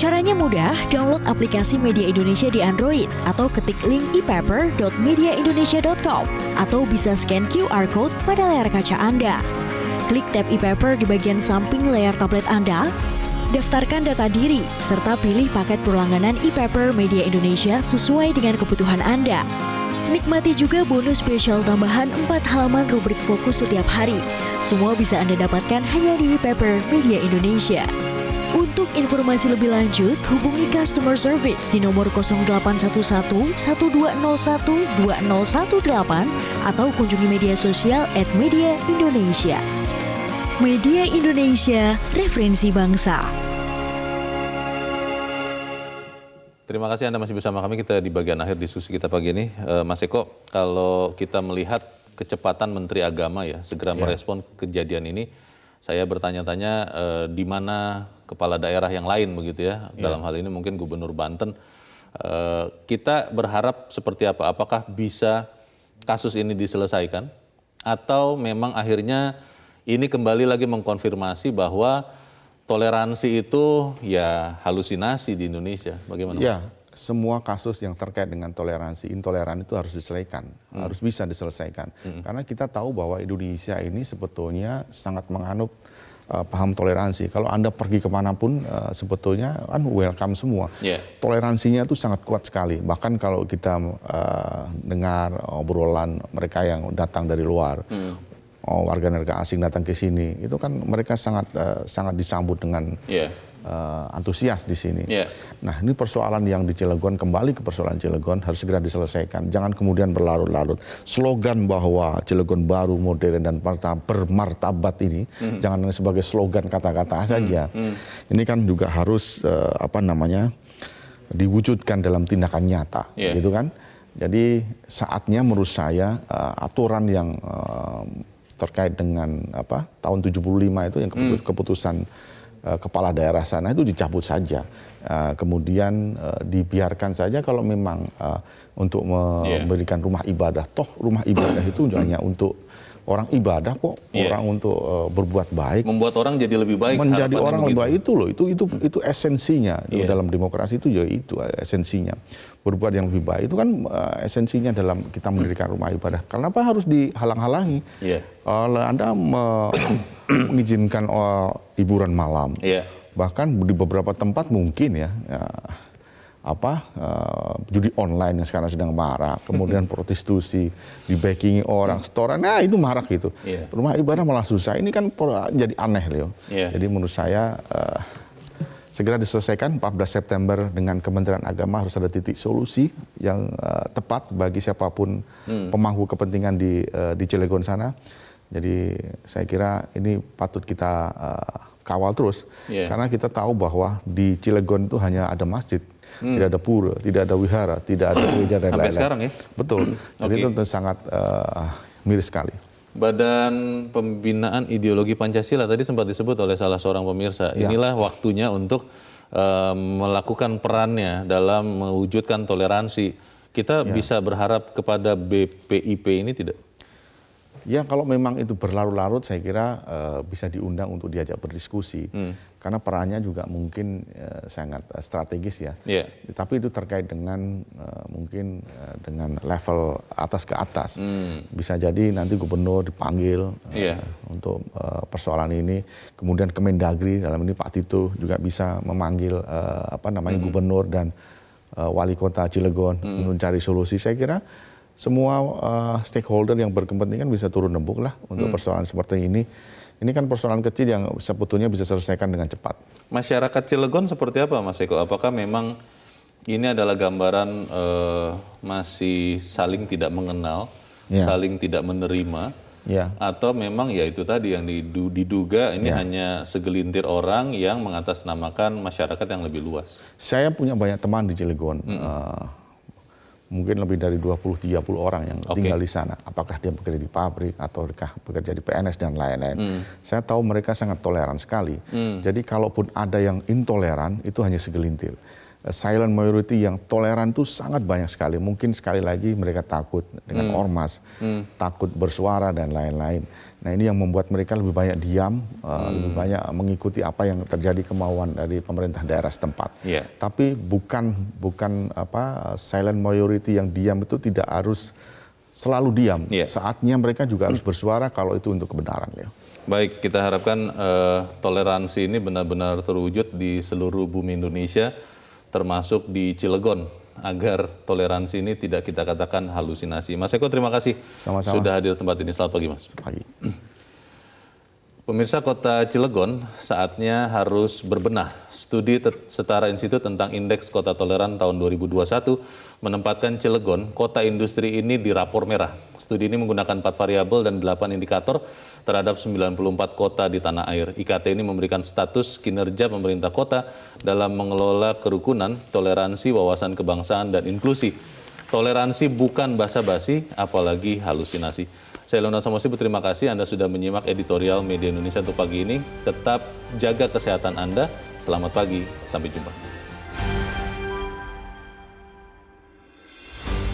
Caranya mudah, download aplikasi Media Indonesia di Android atau ketik link e-paper.mediaindonesia.com atau bisa scan QR Code pada layar kaca Anda. Klik tab e-paper di bagian samping layar tablet Anda, daftarkan data diri, serta pilih paket berlangganan e-paper Media Indonesia sesuai dengan kebutuhan Anda. Nikmati juga bonus spesial tambahan 4 halaman rubrik fokus setiap hari. Semua bisa Anda dapatkan hanya di e-paper Media Indonesia. Untuk informasi lebih lanjut, hubungi customer service di nomor 0811 1201 2018 atau kunjungi media sosial @Media Indonesia. Media Indonesia, referensi bangsa. Terima kasih Anda masih bersama kami. Kita di bagian akhir diskusi kita pagi ini. Mas Eko, kalau kita melihat kecepatan Menteri Agama ya segera merespon kejadian ini, saya bertanya-tanya di mana kepala daerah yang lain begitu ya, dalam hal ini mungkin Gubernur Banten. Kita berharap seperti apa? Apakah bisa kasus ini diselesaikan atau memang akhirnya ini kembali lagi mengkonfirmasi bahwa toleransi itu ya halusinasi di Indonesia? Bagaimana? Ya, semua kasus yang terkait dengan toleransi, intoleran itu harus diselesaikan, harus bisa diselesaikan. Karena kita tahu bahwa Indonesia ini sebetulnya sangat menganut paham toleransi. Kalau Anda pergi kemanapun sebetulnya kan welcome semua. Toleransinya itu sangat kuat sekali. Bahkan kalau kita dengar obrolan mereka yang datang dari luar, warga negara asing datang ke sini, itu kan mereka sangat disambut dengan antusias di sini. Nah ini persoalan yang di Cilegon, kembali ke persoalan Cilegon harus segera diselesaikan. Jangan kemudian berlarut-larut. Slogan bahwa Cilegon baru, modern dan bermartabat ini jangan sebagai slogan kata-kata saja. Ini kan juga harus diwujudkan dalam tindakan nyata, gitu kan. Jadi saatnya menurut saya aturan yang terkait dengan tahun 75 itu yang keputusan kepala daerah sana itu dicabut saja, kemudian dibiarkan saja kalau memang untuk memberikan rumah ibadah, toh rumah ibadah itu hanya untuk orang ibadah kok, orang untuk berbuat baik, membuat orang jadi lebih baik, menjadi orang lebih baik itu loh, itu esensinya dalam demokrasi itu ya, itu esensinya berbuat yang lebih baik itu kan esensinya dalam kita mendirikan rumah ibadah. Kenapa harus dihalang-halangi? Anda mengizinkan hiburan malam, bahkan di beberapa tempat mungkin judi online yang sekarang sedang marak, kemudian prostitusi, dibackingi orang, setoran, nah itu marak itu. Rumah ibadah malah susah, ini kan jadi aneh Leo. Jadi menurut saya segera diselesaikan 14 September dengan Kementerian Agama harus ada titik solusi yang tepat bagi siapapun pemangku kepentingan di Cilegon sana. Jadi saya kira ini patut kita kawal terus, karena kita tahu bahwa di Cilegon itu hanya ada masjid, tidak ada pura, tidak ada wihara, tidak ada gereja dan lain-lain. Sampai sekarang ya? Betul. Jadi itu sangat miris sekali. Badan Pembinaan Ideologi Pancasila tadi sempat disebut oleh salah seorang pemirsa. Inilah waktunya untuk melakukan perannya dalam mewujudkan toleransi. Kita bisa berharap kepada BPIP ini tidak? Ya kalau memang itu berlarut-larut saya kira bisa diundang untuk diajak berdiskusi. Karena perannya juga mungkin sangat strategis ya. Tapi itu terkait dengan mungkin dengan level atas ke atas. Bisa jadi nanti gubernur dipanggil untuk persoalan ini. Kemudian Kemendagri dalam ini Pak Tito juga bisa memanggil gubernur dan wali kota Cilegon untuk mencari solusi. Saya kira semua stakeholder yang berkepentingan bisa turun rembuk lah untuk persoalan seperti ini. Ini kan persoalan kecil yang sebetulnya bisa selesaikan dengan cepat. Masyarakat Cilegon seperti apa, Mas Eko? Apakah memang ini adalah gambaran masih saling tidak mengenal, saling tidak menerima, atau memang ya itu tadi yang diduga ini hanya segelintir orang yang mengatasnamakan masyarakat yang lebih luas? Saya punya banyak teman di Cilegon. Mungkin lebih dari 20-30 orang yang tinggal di sana. Apakah dia bekerja di pabrik atau bekerja di PNS dan lain-lain. Saya tahu mereka sangat toleran sekali. Jadi kalaupun ada yang intoleran itu hanya segelintir. Silent majority yang toleran itu sangat banyak sekali. Mungkin sekali lagi mereka takut dengan ormas, takut bersuara dan lain-lain. Nah ini yang membuat mereka lebih banyak diam, lebih banyak mengikuti apa yang terjadi kemauan dari pemerintah daerah setempat. Tapi bukan silent majority yang diam itu tidak harus selalu diam. Saatnya mereka juga harus bersuara kalau itu untuk kebenaran. Baik, kita harapkan toleransi ini benar-benar terwujud di seluruh bumi Indonesia, termasuk di Cilegon, agar toleransi ini tidak kita katakan halusinasi. Mas Eko, terima kasih sudah hadir di tempat ini. Selamat pagi, Mas. Pagi. Pemirsa, Kota Cilegon saatnya harus berbenah. Studi Setara Institut tentang Indeks Kota Toleran tahun 2021 menempatkan Cilegon, kota industri ini di rapor merah. Studi ini menggunakan 4 variabel dan 8 indikator terhadap 94 kota di tanah air. IKT ini memberikan status kinerja pemerintah kota dalam mengelola kerukunan, toleransi, wawasan kebangsaan, dan inklusi. Toleransi bukan basa-basi, apalagi halusinasi. Saya Leonard Samosibu, terima kasih Anda sudah menyimak editorial Media Indonesia untuk pagi ini. Tetap jaga kesehatan Anda. Selamat pagi, sampai jumpa.